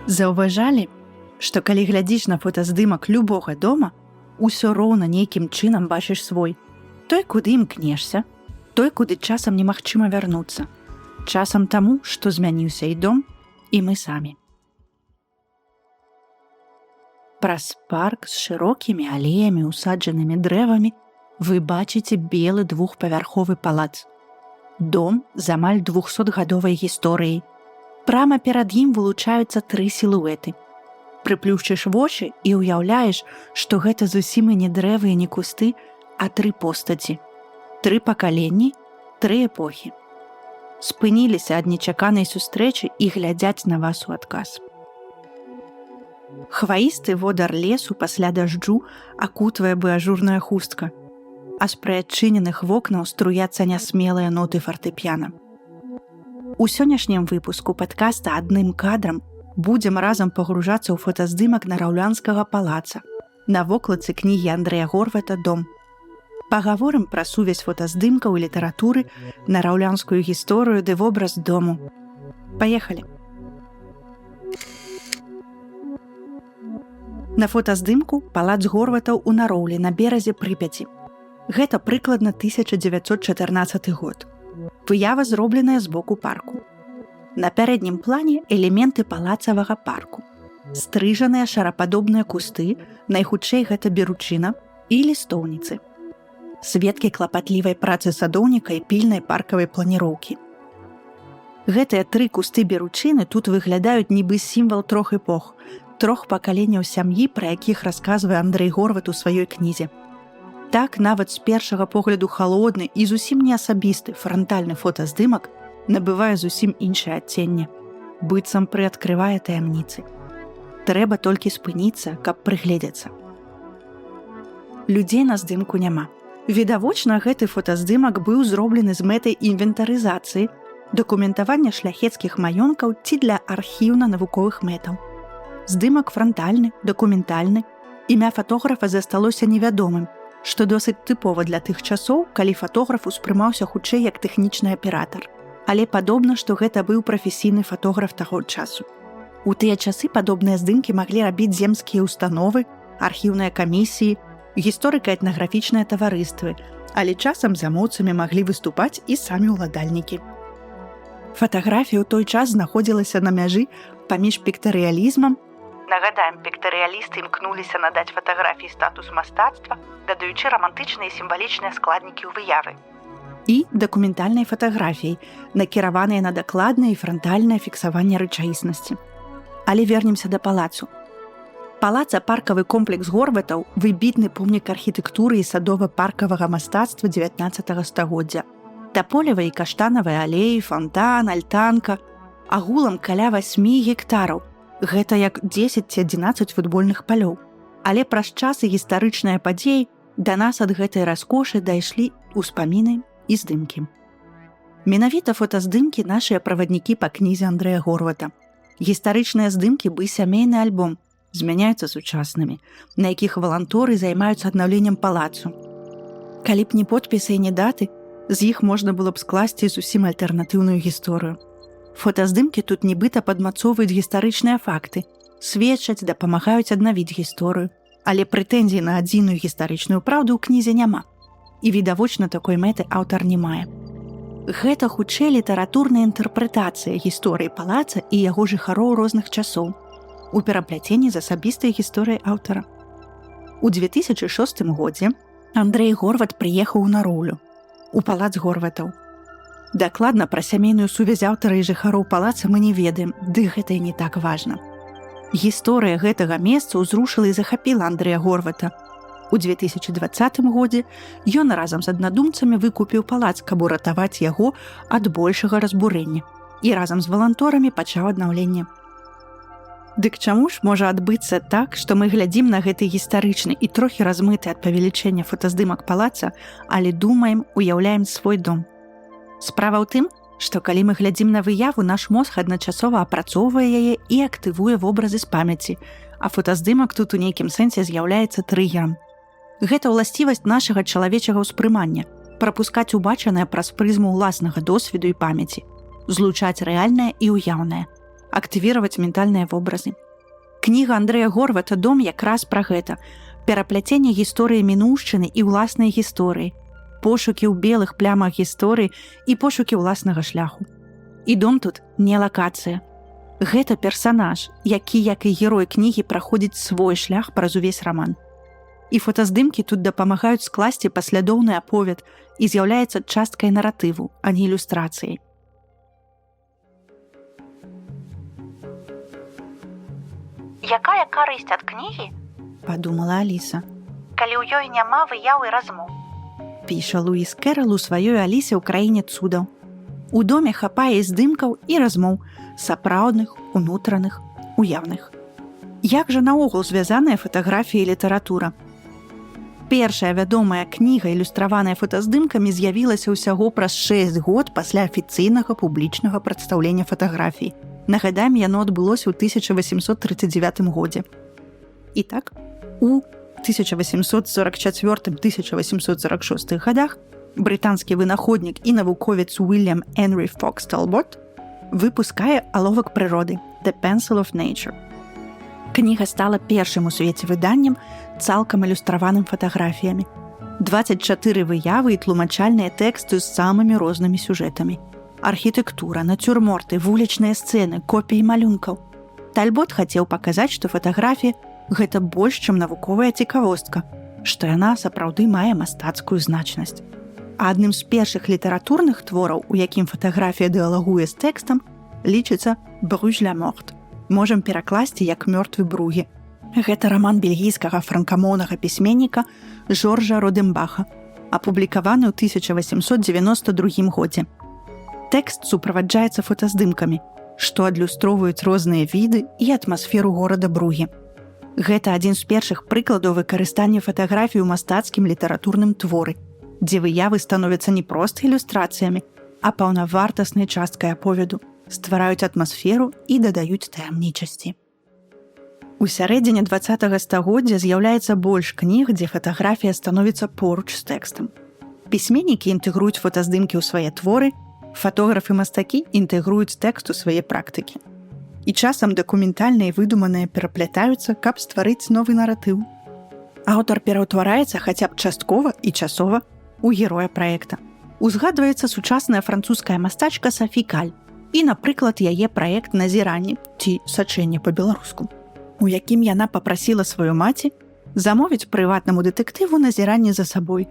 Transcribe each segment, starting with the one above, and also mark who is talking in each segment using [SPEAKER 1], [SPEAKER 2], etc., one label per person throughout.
[SPEAKER 1] Заўважалі, што калі глядзіш на фотаздымак любога дома, усё роўна нейкім чынам бачыш свой. Той, куды імкнешся, той, куды часам немагчыма вярнуцца. Часам таму, што змяніўся і дом, і мы самі. Праз парк з шырокімі алеямі, усаджанымі дрэвамі вы бачыце белы двухпавярховы палац. Дом з амаль 200-гадовай гісторыяй. Прама перад ім вылучаюцца 3 сілуэты. Прыплюшчыш вочы і ўяўляеш, што гэта зусім і не дрэвы і не кусты, а 3 постаці. 3 пакаленні, 3 эпохі. Спыніліся ад нечаканай сустрэчы і глядзяць на вас у адказ. Хваісты водар лесу пасля дажджу акутвае бы ажурная хустка, а з прыадчыненых вокнаў струяцца нясмелыя ноты фартэпіяна. У сённяшнім выпуску падкаста адным кадрам будзем разам пагружацца ў фотаздымак нараўлянскага палаца на вокладцы кнігі Андрэя Горвата «Дом». Пагаворым пра сувязь фотаздымкаў і літаратуры, нараўлянскую гісторыю ды вобраз дому. Паехалі! На фотаздымку палац Горватаў у Нароўлі на беразе Прыпяці. Гэта прыкладна 1914 год. Выява зробленая з боку парку. На пярэднім плане элементы палацавага парку. Стрыжаныя шарападобныя кусты, найхутчэй гэта беручына і лістоўніцы. Сведкі клапатлівай працы садоўніка і пільнай паркавай планіроўкі. Гэтыя 3 кусты беручыны тут выглядаюць нібы сімвал 3 эпох, 3 пакаленняў сям'і, пра якіх расказвае Андрэй Горват у сваёй кнізе. Так, нават з першага погляду халодны і зусім не асабісты франтальны фотаздымак набывае зусім іншае адценне, быццам прыадкрывае таямніцы. Трэба толькі спыніцца, каб прыгледзецца. Людзей на здымку няма. Відавочна, гэты фотаздымак быў зроблены з мэтай інвентарызацыі, дакументавання шляхецкіх маёнткаў ці для архіўна-навуковых мэтаў. Здымак франтальны, дакументальны, імя фатографа засталося невядомым, што досыць тыпова для тых часоў, калі фатограф успрымаўся хутчэй як тэхнічны аператар. Але падобна, што гэта быў прафесійны фатограф таго часу. У тыя часы падобныя здымкі маглі рабіць земскія установы, архіўныя камісіі, гісторыка-этнаграфічныя таварыствы, але часам замоўцамі маглі выступаць і самі ўладальнікі. Фатаграфія ў той час знаходзілася на мяжы паміж піктарыялізмам. Нагадаем, піктарыялісты імкнуліся надаць фатаграфіі статус мастацтва, дадаючы рамантычныя і сімвалічныя складнікі ў выявы. І дакументальнай фатаграфіяй, накіраваныя на дакладнае і франтальнае фіксаванне рэчаіснасці. Але вернемся да палацу. Палаца-паркавы комплекс Горватаў – выбітны помнік архітэктуры і садова-паркавага мастацтва 19 стагоддзя. Таполевыя і каштанавыя алеі, фонтан, альтанка. Агулам каля 8 гектараў. Гэта як 10 ці 11 футбольных палёў. Але праз час і гістарычныя падзеі да нас ад гэтай раскошы дайшлі ўспаміны і здымкі. Менавіта фотаздымкі нашыя праваднікі па кнізе Андрэя Горвата. Гістарычныя здымкі бы сямейны альбом змяняюцца сучаснымі, на якіх валанторы займаюцца аднаўленнем палацу. Калі б не подпісы і не даты, з іх можна было б скласці зусім альтэрнатыўную гісторыю. Фотаздымкі тут нібыта падмацоўваюць гістарычныя факты, сведчаць, дапамагаюць аднавіць гісторыю, але прэтэнзій на адзіную гістарычную праўду ў кнізе няма. І відавочна такой мэты аўтар не мае. Гэта хутчэй літаратурная інтэрпрэтацыя гісторыі палаца і яго жыхароў розных часоў у перапляценні з асабістай гісторыяй аўтара. У 2006 годзе Андрэй Горват прыехаў у Нароўлю, у палац Горватаў. Дакладна пра сямейную сувязь аўтара і жыхароў палаца мы не ведаем, ды гэта і не так важна. Гісторыя гэтага месца ўзрушыла і захапіла Андрэя Горвата. У 2020 годзе ён разам з аднадумцамі выкупіў палац, каб уратаваць яго ад большага разбурэння і разам з валанторамі пачаў аднаўленне. Дык чаму ж можа адбыцца так, што мы глядзім на гэты гістарычны і трохі размыты ад павелічэння фотаздымак палаца, але думаем, уяўляем свой дом? Справа ў тым, што калі мы глядзім на выяву, наш мозг адначасова апрацоўвае яе і актывуе вобразы з памяці, а фотаздымак тут у нейкім сэнсе з'яўляецца трыгерам. Гэта ўласцівасць нашага чалавечага ўспрымання – прапускаць убачанае праз прызму ўласнага досведу і памяці, злучаць рэальнае і ўяўнае, актывіраваць ментальныя вобразы. Кніга Андрэя Горвата «Дом» якраз пра гэта. Перапляценне гісторыі мінуўшчыны і ўласнай гісторыі, пошукі ў белых плямах гісторыі і пошукі ўласнага шляху. І дом тут не лакацыя. Гэта персанаж, які, як і герой кнігі, праходзіць свой шлях праз увесь раман. І фотаздымкі тут дапамагаюць скласці паслядоўны аповед і з'яўляецца часткай наратыву, а не ілюстрацыяй.
[SPEAKER 2] Якая карысць ад кнігі?
[SPEAKER 1] Падумала Аліса.
[SPEAKER 2] Калі ў ёй няма выяў і размоў.
[SPEAKER 1] Піша Луіс Кэрал у сваёй Алісе ў краіне цудаў. У доме хапае здымкаў і размоў, сапраўдных, унутраных, уяўных. Як жа наогул звязаная фатаграфія і літаратура? Першая вядомая кніга, ілюстраваная фотаздымкамі, з'явілася ўсяго праз 6 год пасля афіцыйнага публічнага прадстаўлення фатаграфій. Нагадаем, яно адбылося ў 1839 годзе. І так, у 1844-1846 годах брытанскі вынаходнік і навуковец Уильям Энрі Фокс Талбот выпускае аловак прыроды «The Pencil of Nature». Кніга стала першым у свеце выданнем, цалкам ілюстраваным фатаграфіямі. 24 выявы і тлумачальныя тэксты з самымі рознымі сюжэтамі. Архітэктура, нацюрморты, вулічныя сцэны, копіі малюнкаў. Тальбот хацеў паказаць, што фатаграфія – гэта больш, чым навуковая цікавостка, што яна сапраўды мае мастацкую значнасць. А адным з першых літаратурных твораў, у якім фатаграфія дыалагуе з тэкстам, лічыцца «Bruges la Morte». Можам перакласці як «Мёртвы Бругі». Гэта раман бельгійскага франкамоўнага пісьменніка Жоржа Роденбаха, апублікаваны ў 1892 годзе. Тэкст суправаджаецца фотаздымкамі, што адлюстроўваюць розныя віды і атмасферу горада Бругі. Гэта адзін з першых прыкладаў выкарыстання фатаграфій у мастацкім літаратурным творы, дзе выявы становяцца не проста ілюстрацыямі, а паўнавартаснай часткай аповеду, ствараюць атмасферу і дадаюць таямнічасці. У сярэдзіне 20-го стагоддзя з'яўляецца больш кніг, дзе фатаграфія становіцца поруч з тэкстам. Пісьменнікі інтэгруюць фотаздымкі ў свае творы, фатографы-мастакі інтэгруюць тэкст у свае практыкі. І часам дакументальныя і выдуманыя пераплятаюцца, каб стварыць новы наратыў. Аўтар пераўтвараецца хаця б часткова і часова ў героя праекта. Узгадваецца сучасная французская мастачка Сафі Каль і, напрыклад, яе праект «Назіранне» ці «Сачэнне па-беларуску», у якім яна папрасіла сваю маці замовіць прыватнаму дэтэктыву назіранне за сабой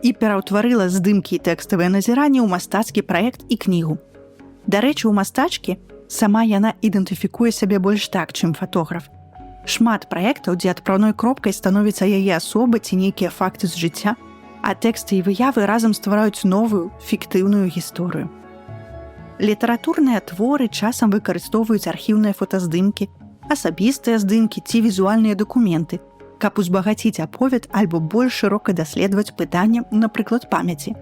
[SPEAKER 1] і пераўтварыла здымкі і тэкставыя назіранні ў мастацкі праект і кнігу. Дарэчы, у мастачкі сама яна ідэнтыфікуе сябе больш так, чым фатограф. Шмат праектаў, дзе адпраўной кропкай становіцца яе асоба ці нейкія факты з жыцця, а тэксты і выявы разам ствараюць новую, фіктыўную гісторыю. Літаратурныя творы часам выкарыстоўваюць архіўныя фотаздымкі, асабістыя здымкі ці візуальныя дакументы, каб узбагаціць аповед альбо больш шырока даследаваць пытанне, напрыклад, памяці.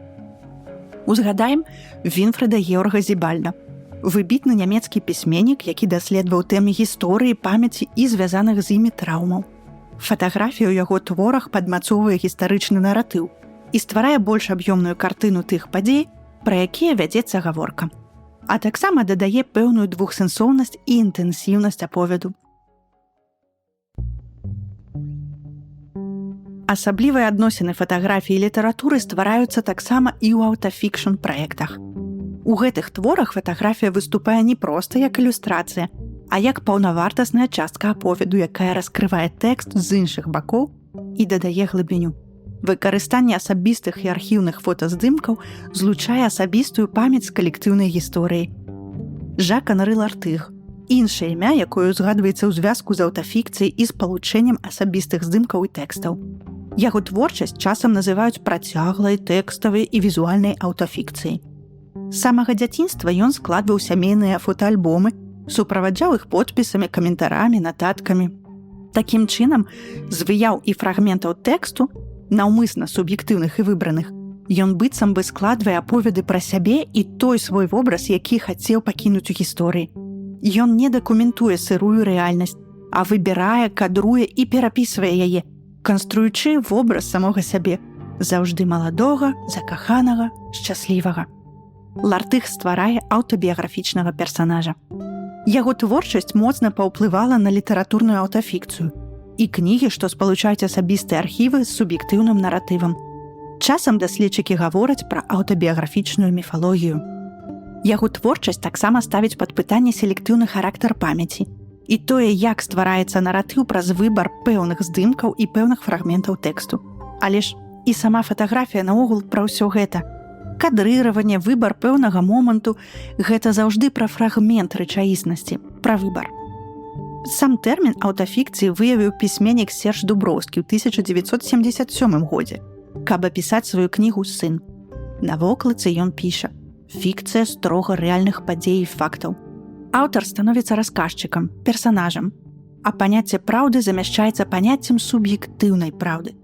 [SPEAKER 1] Узгадаем Вінфрэда Георга Зібальда, выбітны нямецкі пісьменнік, які даследаваў тэмы гісторыі, памяці і звязаных з імі траўмаў. Фатаграфія ў яго творах падмацоўвае гістарычны наратыў і стварае больш аб'ёмную картыну тых падзей, пра якія вядзецца гаворка. А таксама дадае пэўную двухсэнсоўнасць і інтэнсіўнасць аповеду. Асаблівыя адносіны фатаграфіі і літаратуры ствараюцца таксама і ў аўтафікшн праектах. У гэтых творах фатаграфія выступае не проста як ілюстрацыя, а як паўнавартасная частка аповеду, якая раскрывае тэкст з іншых бакоў і дадае глыбіню. Выкарыстанне асабістых і архіўных фотаздымкаў злучае асабістую памяць з калектыўнай гісторыяй. Жак-Анры Лартыг – іншае імя, якое узгадваецца ў звязку з аўтафікцыяй і спалучэннем асабістых здымкаў і тэкстаў. Яго творчасць часам называюць працяглай, тэкставай і візуальнай аўтафікцыяй. З самага дзяцінства ён складваў сямейныя фотаальбомы, суправаджаў іх подпісамі, каментарамі, нататкамі. Такім чынам, з выяў і фрагментаў тэксту, наўмысна суб'ектыўных і выбраных, ён быццам бы складвае аповеды пра сябе і той свой вобраз, які хацеў пакінуць у гісторыі. Ён не дакументуе сырую рэальнасць, а выбірае, кадруе і перапісвае яе, канструючы вобраз самога сябе, заўжды маладога, закаханага, шчаслівага. Лартыг стварае аўтабіяграфічнага персанажа. Яго творчасць моцна паўплывала на літаратурную аўтафікцыю і кнігі, што спалучаюць асабістыя архівы з суб'ектыўным наратывам. Часам даследчыкі гавораць пра аўтабіяграфічную міфалогію. Яго творчасць таксама ставіць пад пытанне селектыўны характар памяці і тое, як ствараецца наратыў праз выбар пэўных здымкаў і пэўных фрагментаў тэксту. Але ж і сама фатаграфія наогул пра ўсё гэта. Кадрыраванне, выбар пэўнага моманту – гэта заўжды пра фрагмент рэчаіснасці, пра выбар. Сам тэрмін аўтафікцыі выявіў пісьменнік Серж Дуброўскі ў 1977 годзе, каб апісаць сваю кнігу «Сын». На вокладцы ён піша «Фікцыя строга рэальных падзей і фактаў». Аўтар становіцца расказчыкам, персанажам, а паняцце праўды замяшчаецца паняццем суб'ектыўнай праўды.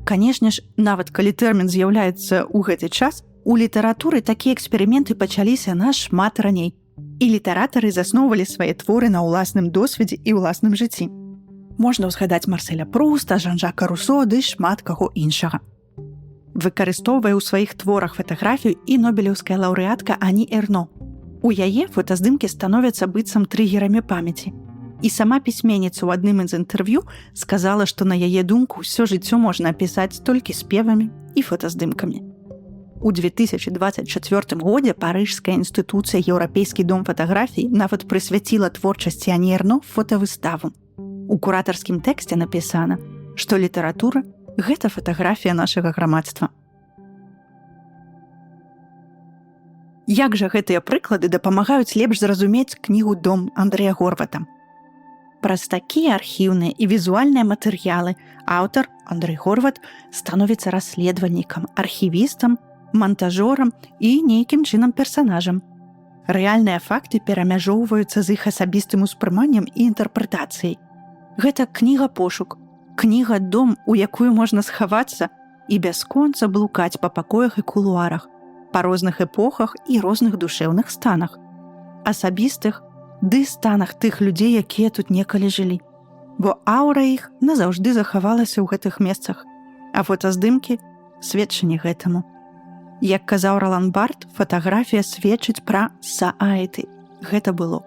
[SPEAKER 1] Канешне ж, нават калі тэрмін з'яўляецца ў гэты час, у літаратуры такія эксперыменты пачаліся нашмат раней, і літаратары засноўвалі свае творы на ўласным досведзе і ўласным жыцці. Можна ўзгадаць Марселя Пруста, Жан-Жака Русо ды шмат каго іншага. Выкарыстоўвае ў сваіх творах фатаграфію і нобелеўская лаўрэатка Ані Эрно. У яе фотаздымкі становяцца быццам трыгерамі памяці. І сама пісьменніца ў адным з інтэрв'ю сказала, што на яе думку ўсё жыццё можна апісаць толькі спевамі і фотаздымкамі. У 2024 годзе Парыжская інстытуцыя «Еўрапейскі дом фатаграфій» нават прысвяціла творчасці Ані Эрно фотавыставу. У куратарскім тэксце напісана, што літаратура – гэта фатаграфія нашага грамадства. Як жа гэтыя прыклады дапамагаюць лепш зразумець кнігу «Дом» Андрэя Горвата? Праз такія архіўныя і візуальныя матэрыялы аўтар Андрэй Горват становіцца расследавальнікам, архівістам, мантажорам і нейкім чынам персанажам. Рэальныя факты перамяжоўваюцца з іх асабістым успрыманнем і інтэрпрэтацыяй. Гэта кніга-пошук, кніга-дом, у якую можна схавацца і бясконца блукаць па пакоях і кулуарах, па розных эпохах і розных душэўных станах. Асабістых ды станах тых людзей, якія тут некалі жылі. Бо аўра іх назаўжды захавалася ў гэтых месцах, а фотаздымкі – сведчанне гэтаму. Як казаў Ролан Барт, фатаграфія сведчыць пра саайты. Гэта было.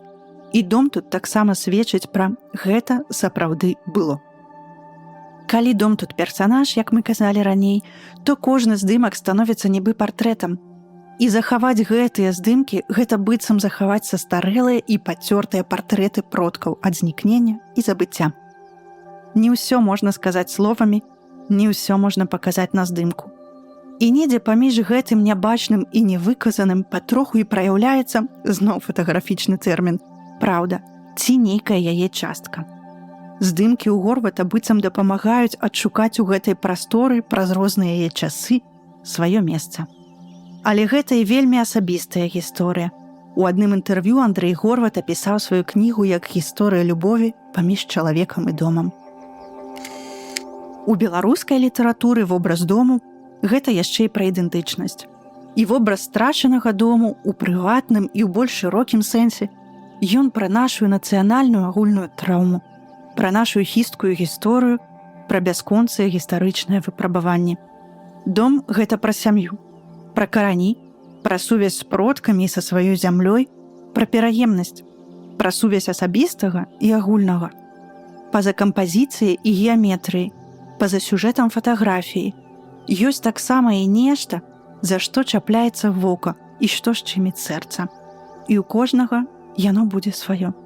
[SPEAKER 1] І дом тут таксама сведчыць пра гэта сапраўды было. Калі дом тут персанаж, як мы казалі раней, то кожны здымак становіцца нібы партрэтам. І захаваць гэтыя здымкі – гэта быццам захаваць састарэлыя і пацёртыя партрэты продкаў ад знікнення і забыцця. Не ўсё можна сказаць словамі, не ўсё можна паказаць на здымку. І недзе паміж гэтым нябачным і невыказаным патроху і праяўляецца, зноў фатаграфічны тэрмін, праўда, ці нейкая яе частка. Здымкі ў Горвата быццам дапамагаюць адшукаць у гэтай прасторы праз розныя яе часы сваё месца. Але гэта і вельмі асабістая гісторыя. У адным інтэрв'ю Андрэй Горват апісаў сваю кнігу як гісторыя любові паміж чалавекам і домам. У беларускай літаратуры вобраз дому – гэта яшчэ і пра ідэнтычнасць. І вобраз страчанага дому ў прыватным і ў больш шырокім сэнсе ён пра нашу нацыянальную агульную траўму, пра нашу хісткую гісторыю, пра бясконцыя гістарычныя выпрабаванні. Дом – гэта пра сям'ю, пра карані, пра сувязь з продкамі і са сваёй зямлёй, пра пераемнасць, пра сувязь асабістага і агульнага. Па-за кампазіцыяй і геаметрыяй, па-за сюжэтам фатаграфіі, ёсць таксама і нешта, за што чапляецца вока і што шчыміць сэрца. І ў кожнага яно будзе сваё.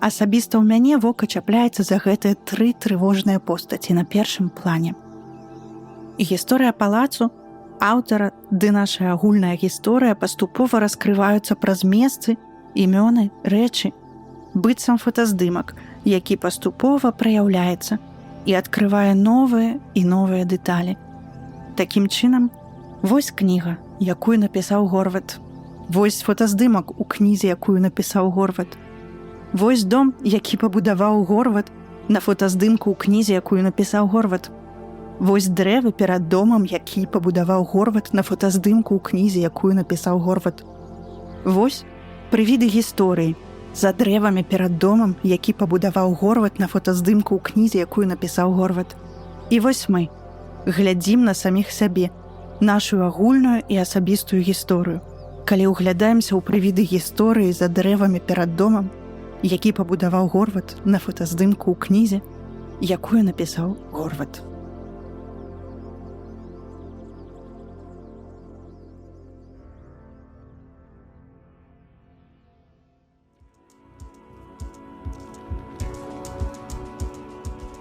[SPEAKER 1] Асабіста ў мяне вока чапляецца за гэтыя тры трывожныя постаці на першым плане. Гісторыя палацу, аўтара ды наша агульная гісторыя паступова раскрываюцца праз месцы, імёны, рэчы, быццам фотаздымак, які паступова праяўляецца і адкрывае новыя і новыя дэталі. Такім чынам, вось кніга, якую напісаў Горват. Вось фотаздымак у кнізе, якую напісаў Горват. Вось дом, які пабудаваў Горват на фотаздымку ў кнізе, якую напісаў Горват. Вось дрэвы перад домам, які пабудаваў Горват на фотаздымку ў кнізе, якую напісаў Горват. Вось прывіды гісторыі за дрэвамі перад домам, які пабудаваў Горват на фотаздымку ў кнізе, якую напісаў Горват. І вось мы глядзім на саміх сябе, нашу агульную і асабістую гісторыю. Калі ўглядаемся ў прывіды гісторыі за дрэвамі перад домам, які пабудаваў Горват на фотаздымку ў кнізе, якую напісаў Горват.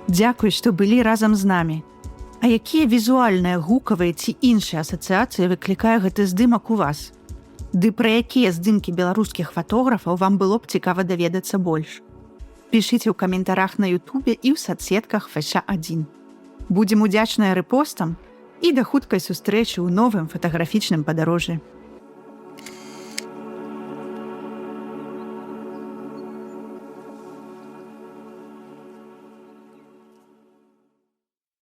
[SPEAKER 1] Дзякуй, што былі разам з намі. А якія візуальныя, гукавыя ці іншыя асацыяцыі выклікае гэты здымак у вас? Ды пра якія здымкі беларускіх фатографаў вам было б цікава даведацца больш? Пішыце ў каментарах на Ютубе і ў садсетках ФШ1. Будзем удзячныя рэпостам і да хуткай сустрэчы ў новым фатаграфічным падарожжы.